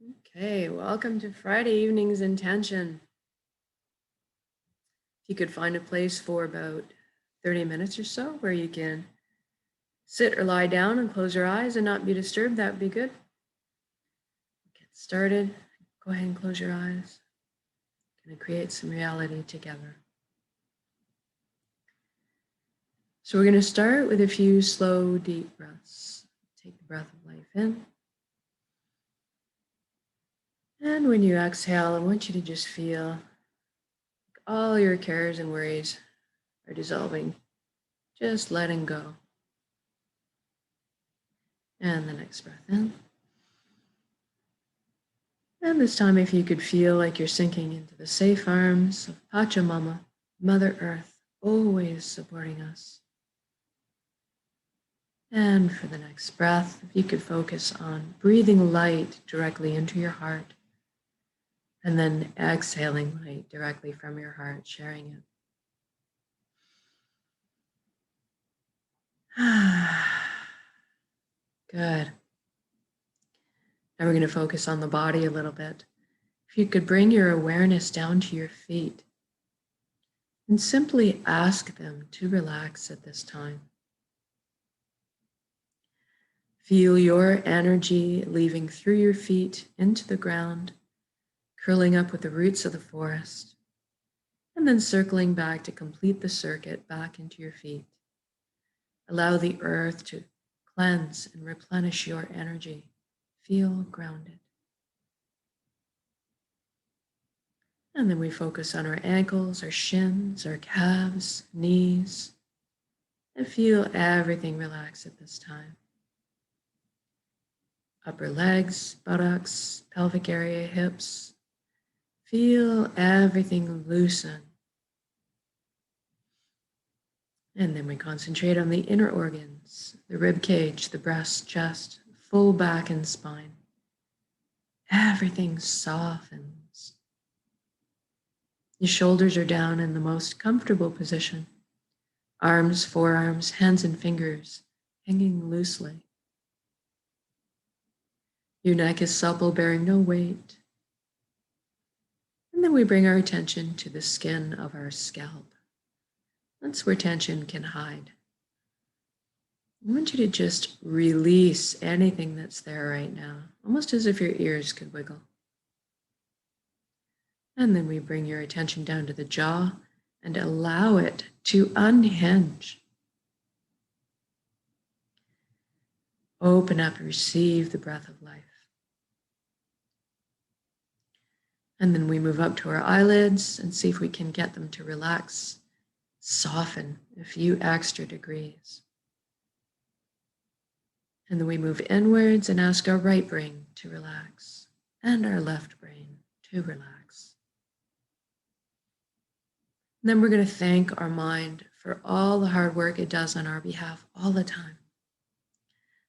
Okay, welcome to Friday Evening's Intention. If you could find a place for about 30 minutes or so where you can sit or lie down and close your eyes and not be disturbed, that would be good. Get started. Go ahead and close your eyes. Going to create some reality together. So we're going to start with a few slow, deep breaths. Take the breath of life in. And when you exhale, I want you to just feel like all your cares and worries are dissolving, just letting go. And the next breath in. And this time, if you could feel like you're sinking into the safe arms of Pachamama, Mother Earth, always supporting us. And for the next breath, if you could focus on breathing light directly into your heart, and then exhaling light directly from your heart, sharing it. Good. Now we're going to focus on the body a little bit. If you could bring your awareness down to your feet and simply ask them to relax at this time. Feel your energy leaving through your feet into the ground, curling up with the roots of the forest, and then circling back to complete the circuit back into your feet. Allow the earth to cleanse and replenish your energy. Feel grounded. And then we focus on our ankles, our shins, our calves, knees, and feel everything relax at this time. Upper legs, buttocks, pelvic area, hips. Feel everything loosen. And then we concentrate on the inner organs, the rib cage, the breast, chest, full back and spine. Everything softens. Your shoulders are down in the most comfortable position. Arms, forearms, hands, and fingers hanging loosely. Your neck is supple, bearing no weight. And then we bring our attention to the skin of our scalp. That's where tension can hide. I want you to just release anything that's there right now, almost as if your ears could wiggle. And then we bring your attention down to the jaw and allow it to unhinge. Open up, receive the breath of life. And then we move up to our eyelids and see if we can get them to relax, soften a few extra degrees. And then we move inwards and ask our right brain to relax and our left brain to relax. And then we're going to thank our mind for all the hard work it does on our behalf all the time.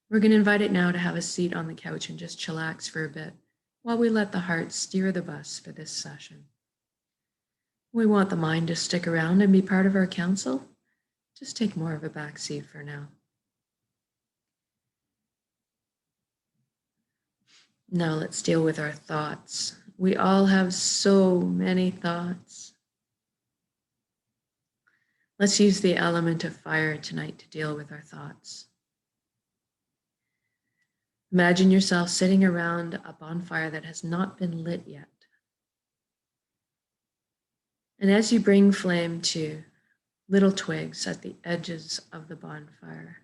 We're going to invite it now to have a seat on the couch and just chillax for a bit while we let the heart steer the bus for this session. We want the mind to stick around and be part of our council. Just take more of a back seat for now. Now let's deal with our thoughts. We all have so many thoughts. Let's use the element of fire tonight to deal with our thoughts. Imagine yourself sitting around a bonfire that has not been lit yet. And as you bring flame to little twigs at the edges of the bonfire,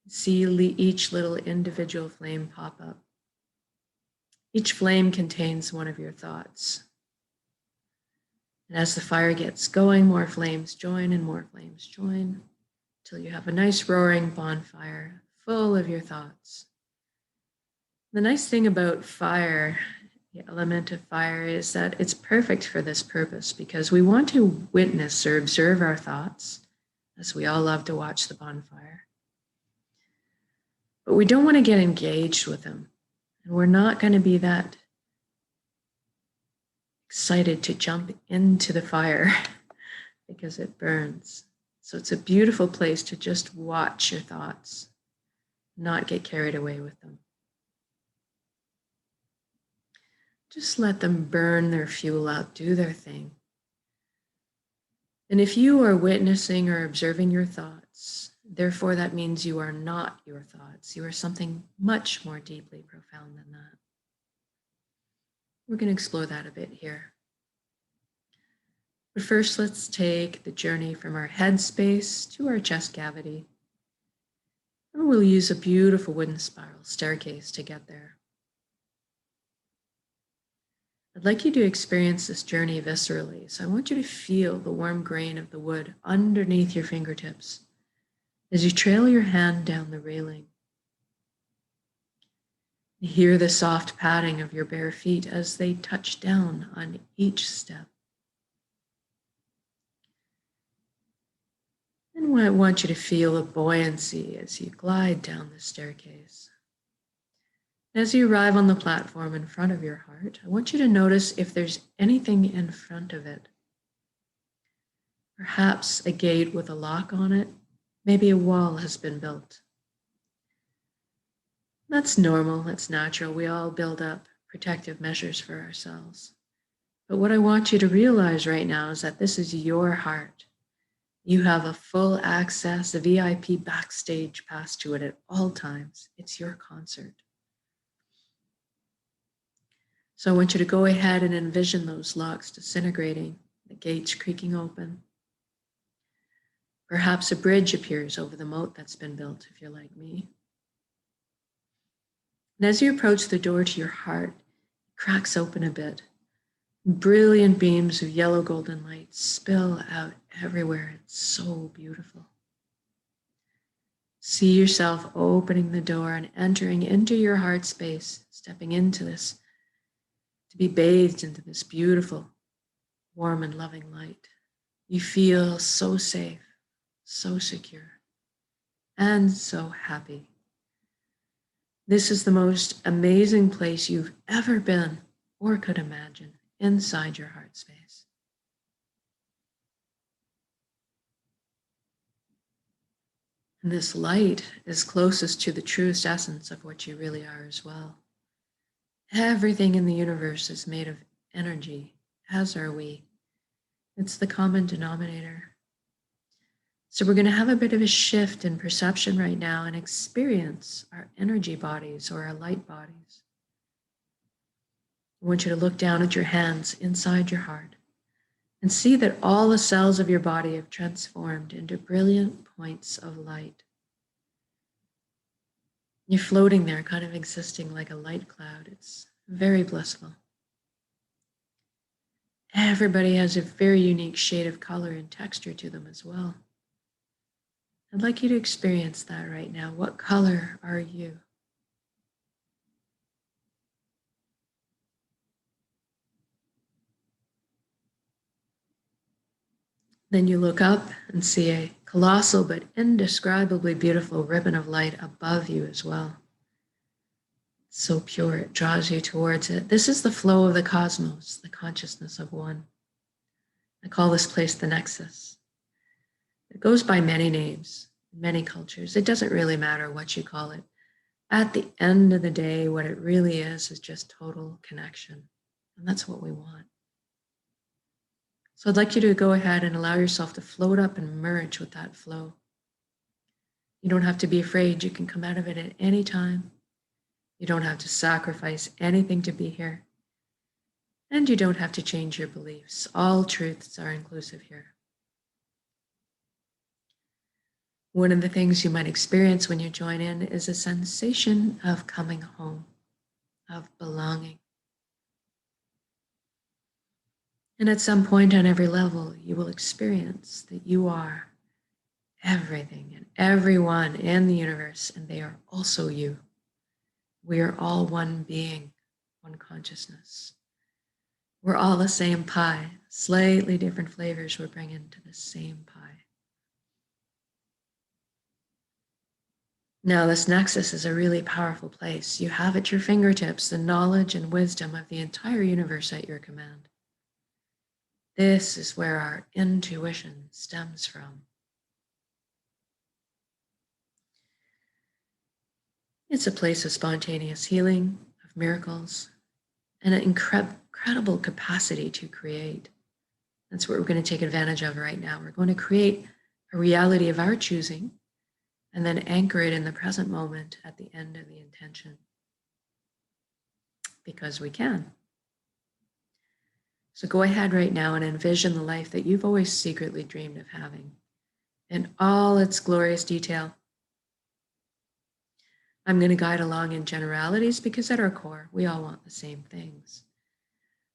see each little individual flame pop up. Each flame contains one of your thoughts. And as the fire gets going, more flames join and more flames join until you have a nice roaring bonfire full of your thoughts. The nice thing about fire, the element of fire, is that it's perfect for this purpose because we want to witness or observe our thoughts, as we all love to watch the bonfire. But we don't want to get engaged with them. And we're not going to be that excited to jump into the fire because it burns. So it's a beautiful place to just watch your thoughts, not get carried away with them. Just let them burn their fuel out, do their thing. And if you are witnessing or observing your thoughts, therefore that means you are not your thoughts. You are something much more deeply profound than that. We're going to explore that a bit here. But first, let's take the journey from our head space to our chest cavity. And we'll use a beautiful wooden spiral staircase to get there. I'd like you to experience this journey viscerally, so I want you to feel the warm grain of the wood underneath your fingertips as you trail your hand down the railing. You hear the soft padding of your bare feet as they touch down on each step. And I want you to feel a buoyancy as you glide down the staircase. As you arrive on the platform in front of your heart, I want you to notice if there's anything in front of it. Perhaps a gate with a lock on it. Maybe a wall has been built. That's normal, that's natural. We all build up protective measures for ourselves. But what I want you to realize right now is that this is your heart. You have a full access, a VIP backstage pass to it at all times. It's your concert. So I want you to go ahead and envision those locks disintegrating, the gates creaking open. Perhaps a bridge appears over the moat that's been built, if you're like me. And as you approach the door to your heart, it cracks open a bit. Brilliant beams of yellow golden light spill out everywhere. It's so beautiful. See yourself opening the door and entering into your heart space, stepping into this, to be bathed into this beautiful, warm and loving light. You feel so safe, so secure, and so happy. This is the most amazing place you've ever been or could imagine inside your heart space. And this light is closest to the truest essence of what you really are as well. Everything in the universe is made of energy, as are we. It's the common denominator. So we're going to have a bit of a shift in perception right now and experience our energy bodies or our light bodies. I want you to look down at your hands inside your heart and see that all the cells of your body have transformed into brilliant points of light. You're floating there, kind of existing like a light cloud. It's very blissful. Everybody has a very unique shade of color and texture to them as well. I'd like you to experience that right now. What color are you? Then you look up and see a colossal but indescribably beautiful ribbon of light above you as well. It's so pure, it draws you towards it. This is the flow of the cosmos, the consciousness of one. I call this place the Nexus. It goes by many names, many cultures. It doesn't really matter what you call it. At the end of the day, what it really is just total connection. And that's what we want. So I'd like you to go ahead and allow yourself to float up and merge with that flow. You don't have to be afraid. You can come out of it at any time. You don't have to sacrifice anything to be here. And you don't have to change your beliefs. All truths are inclusive here. One of the things you might experience when you join in is a sensation of coming home, of belonging. And at some point on every level, you will experience that you are everything and everyone in the universe, and they are also you. We are all one being, one consciousness. We're all the same pie, slightly different flavors we're bringing to the same pie. Now, this nexus is a really powerful place. You have at your fingertips the knowledge and wisdom of the entire universe at your command. This is where our intuition stems from. It's a place of spontaneous healing, of miracles, and an incredible capacity to create. That's what we're going to take advantage of right now. We're going to create a reality of our choosing and then anchor it in the present moment at the end of the intention. Because we can. So go ahead right now and envision the life that you've always secretly dreamed of having in all its glorious detail. I'm going to guide along in generalities because at our core, we all want the same things.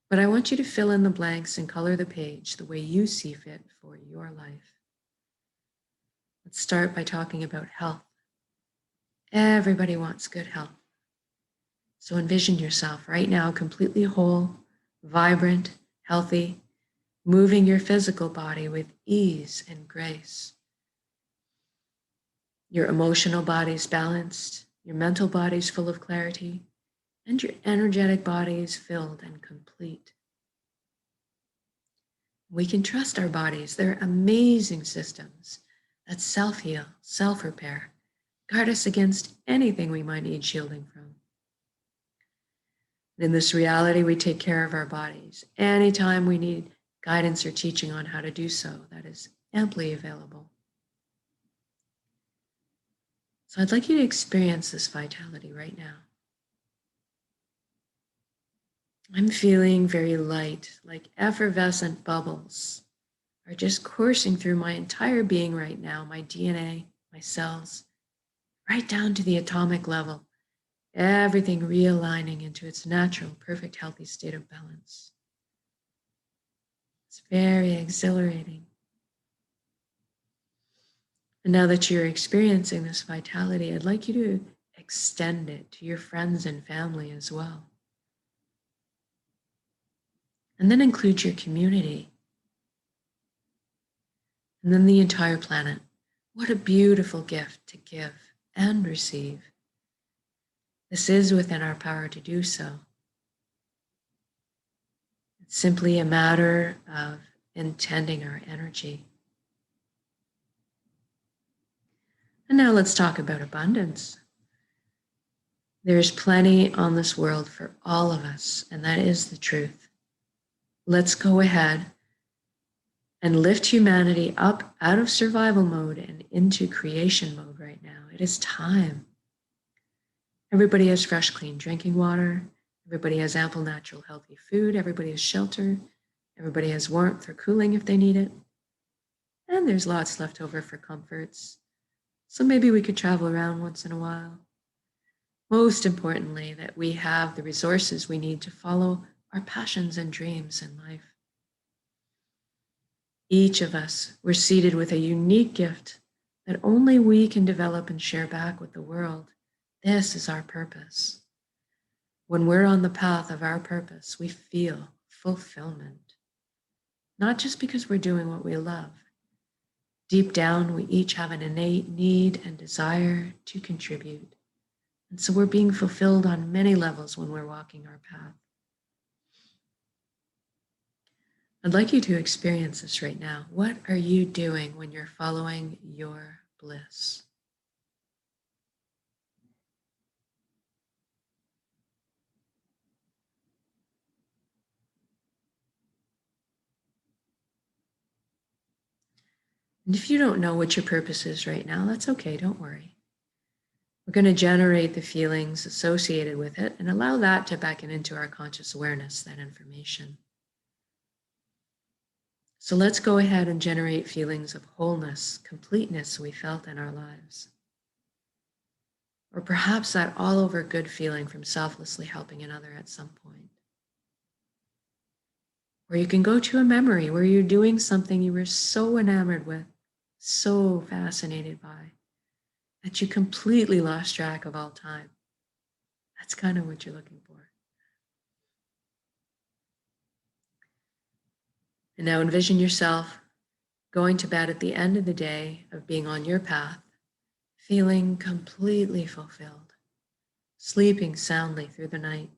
But I want you to fill in the blanks and color the page the way you see fit for your life. Let's start by talking about health. Everybody wants good health. So envision yourself right now completely whole, vibrant, healthy, moving your physical body with ease and grace. Your emotional body's balanced, your mental body's full of clarity, and your energetic body is filled and complete. We can trust our bodies. They're amazing systems that self-heal, self-repair, guard us against anything we might need shielding from. In this reality, we take care of our bodies. Anytime we need guidance or teaching on how to do so, that is amply available. So I'd like you to experience this vitality right now. I'm feeling very light, like effervescent bubbles are just coursing through my entire being right now, my DNA, my cells, right down to the atomic level, everything realigning into its natural, perfect, healthy state of balance. It's very exhilarating. And now that you're experiencing this vitality, I'd like you to extend it to your friends and family as well. And then include your community. And then the entire planet. What a beautiful gift to give and receive. This is within our power to do so. It's simply a matter of intending our energy. And now let's talk about abundance. There's plenty on this world for all of us, and that is the truth. Let's go ahead and lift humanity up out of survival mode and into creation mode right now. It is time. Everybody has fresh, clean drinking water. Everybody has ample, natural, healthy food. Everybody has shelter. Everybody has warmth or cooling if they need it. And there's lots left over for comforts. So maybe we could travel around once in a while. Most importantly, that we have the resources we need to follow our passions and dreams in life. Each of us, we're seated with a unique gift that only we can develop and share back with the world. This is our purpose. When we're on the path of our purpose, we feel fulfillment. Not just because we're doing what we love. Deep down, we each have an innate need and desire to contribute. And so we're being fulfilled on many levels when we're walking our path. I'd like you to experience this right now. What are you doing when you're following your bliss? And if you don't know what your purpose is right now, that's okay, don't worry. We're going to generate the feelings associated with it and allow that to beckon into our conscious awareness, that information. So let's go ahead and generate feelings of wholeness, completeness we felt in our lives. Or perhaps that all over good feeling from selflessly helping another at some point. Or you can go to a memory where you're doing something you were so enamored with, so fascinated by, that you completely lost track of all time. That's kind of what you're looking for. And now envision yourself going to bed at the end of the day of being on your path, feeling completely fulfilled, sleeping soundly through the night,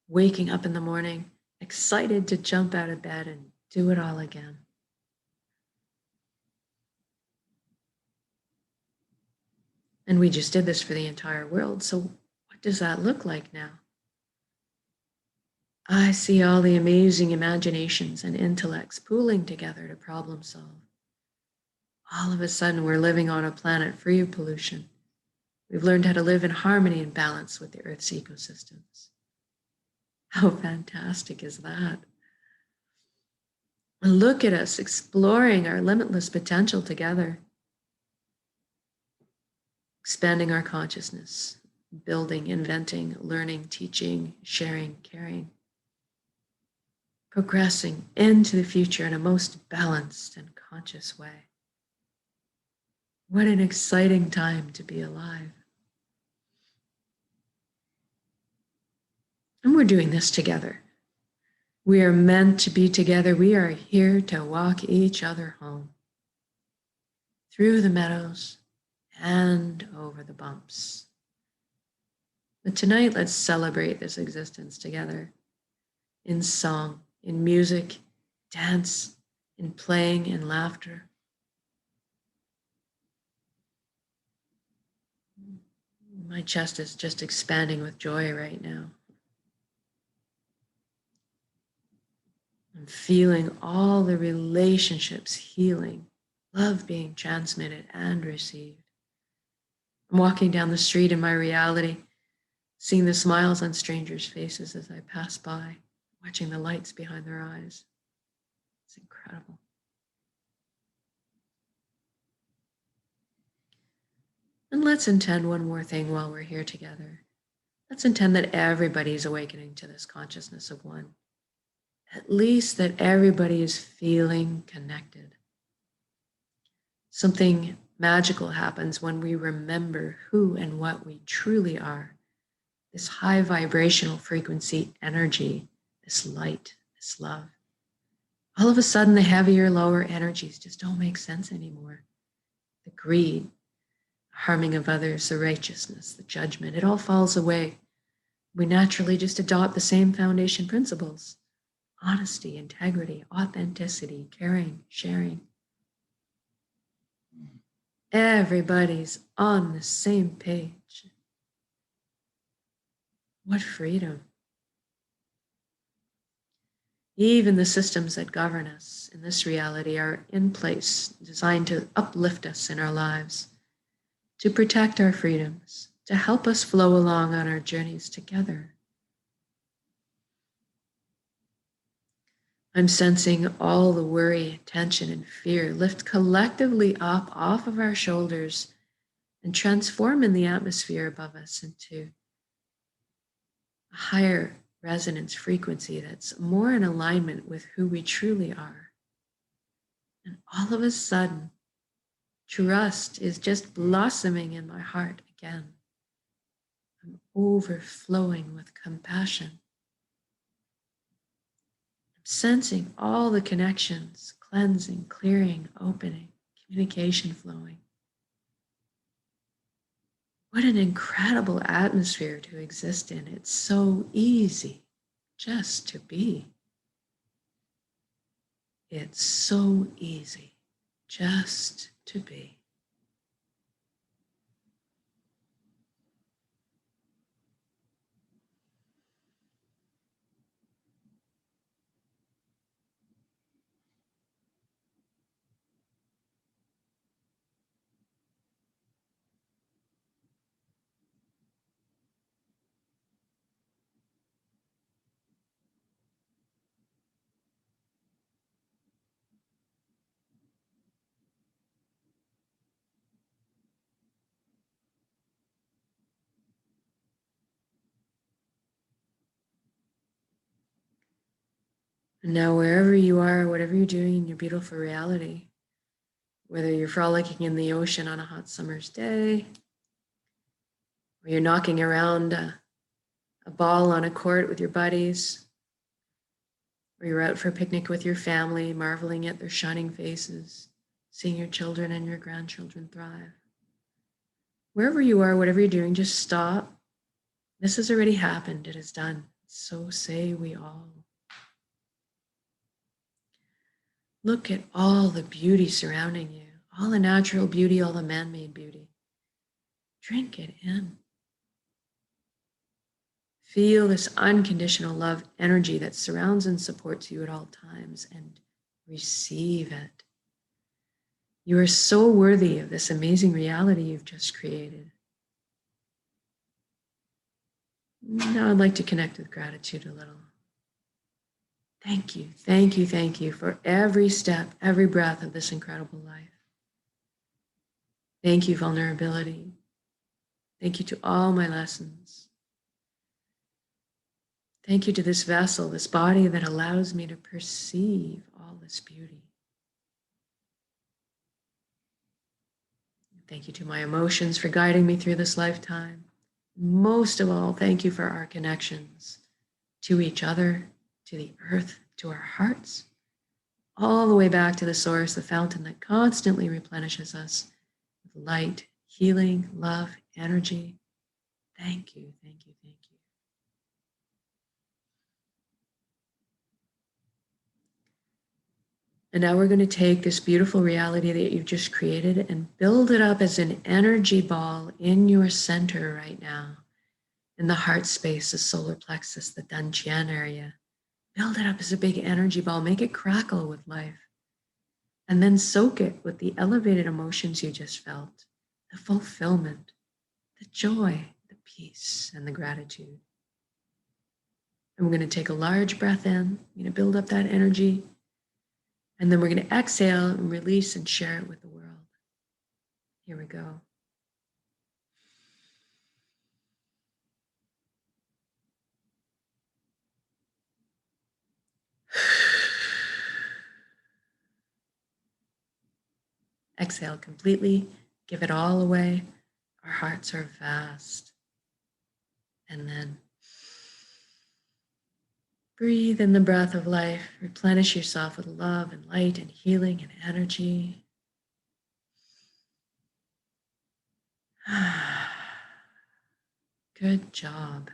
waking up in the morning, excited to jump out of bed and do it all again. And we just did this for the entire world. So what does that look like now? I see all the amazing imaginations and intellects pooling together to problem solve. All of a sudden, we're living on a planet free of pollution. We've learned how to live in harmony and balance with the Earth's ecosystems. How fantastic is that? And look at us exploring our limitless potential together, expanding our consciousness, building, inventing, learning, teaching, sharing, caring, progressing into the future in a most balanced and conscious way. What an exciting time to be alive. And we're doing this together. We are meant to be together. We are here to walk each other home through the meadows and over the bumps. But tonight, let's celebrate this existence together in song, in music, dance, in playing, in laughter. My chest is just expanding with joy right now. I'm feeling all the relationships healing, love being transmitted and received. I'm walking down the street in my reality, seeing the smiles on strangers' faces as I pass by, watching the lights behind their eyes. It's incredible. And let's intend one more thing while we're here together. Let's intend that everybody is awakening to this consciousness of one. At least that everybody is feeling connected. Something magical happens when we remember who and what we truly are. This high vibrational frequency energy, this light, this love. All of a sudden, the heavier, lower energies just don't make sense anymore. The greed, the harming of others, the righteousness, the judgment, it all falls away. We naturally just adopt the same foundation principles: honesty, integrity, authenticity, caring, sharing. Everybody's on the same page. What freedom. Even the systems that govern us in this reality are in place, designed to uplift us in our lives, to protect our freedoms, to help us flow along on our journeys together. I'm sensing all the worry, tension, and fear lift collectively up off of our shoulders and transform in the atmosphere above us into a higher resonance frequency that's more in alignment with who we truly are. And all of a sudden, trust is just blossoming in my heart again. I'm overflowing with compassion. I'm sensing all the connections, cleansing, clearing, opening, communication flowing. What an incredible atmosphere to exist in. It's so easy just to be. It's so easy just to be. And now, wherever you are, whatever you're doing in your beautiful reality, whether you're frolicking in the ocean on a hot summer's day, or you're knocking around a ball on a court with your buddies, or you're out for a picnic with your family, marveling at their shining faces, seeing your children and your grandchildren thrive. Wherever you are, whatever you're doing, just stop. This has already happened. It is done. So say we all. Look at all the beauty surrounding you, all the natural beauty, all the man-made beauty. Drink it in. Feel this unconditional love energy that surrounds and supports you at all times, and receive it. You are so worthy of this amazing reality you've just created. Now I'd like to connect with gratitude a little. Thank you, thank you, thank you for every step, every breath of this incredible life. Thank you, vulnerability. Thank you to all my lessons. Thank you to this vessel, this body that allows me to perceive all this beauty. Thank you to my emotions for guiding me through this lifetime. Most of all, thank you for our connections to each other, to the earth, to our hearts, all the way back to the source, the fountain that constantly replenishes us with light, healing, love, energy. Thank you, thank you, thank you. And now we're going to take this beautiful reality that you've just created and build it up as an energy ball in your center right now, in the heart space, the solar plexus, the Dantian area. Build it up as a big energy ball, make it crackle with life. And then soak it with the elevated emotions you just felt, the fulfillment, the joy, the peace, and the gratitude. And we're going to take a large breath in, we're going to build up that energy. And then we're going to exhale and release and share it with the world. Here we go. Exhale completely, give it all away. Our hearts are vast. And then breathe in the breath of life. Replenish yourself with love and light and healing and energy. Good job.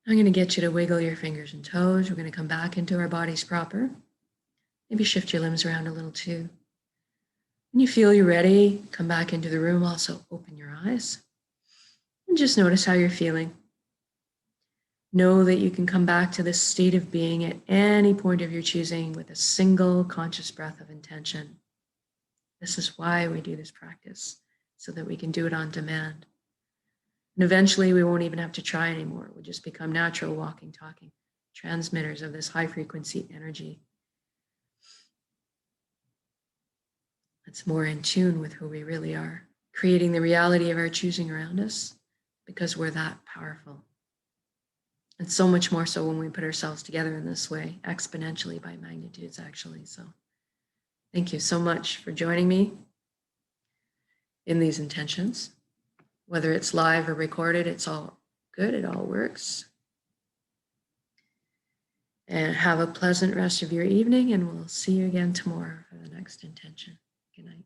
I'm going to get you to wiggle your fingers and toes. We're going to come back into our bodies proper. Maybe shift your limbs around a little too. When you feel you're ready, come back into the room. Also open your eyes and just notice how you're feeling. Know that you can come back to this state of being at any point of your choosing with a single conscious breath of intention. This is why we do this practice, so that we can do it on demand. And eventually we won't even have to try anymore. We'll just become natural walking, talking transmitters of this high frequency energy. That's more in tune with who we really are, creating the reality of our choosing around us, because we're that powerful. And so much more so when we put ourselves together in this way, exponentially by magnitudes, actually. So thank you so much for joining me in these intentions. Whether it's live or recorded, it's all good. It all works. And have a pleasant rest of your evening, and we'll see you again tomorrow for the next intention. Good night.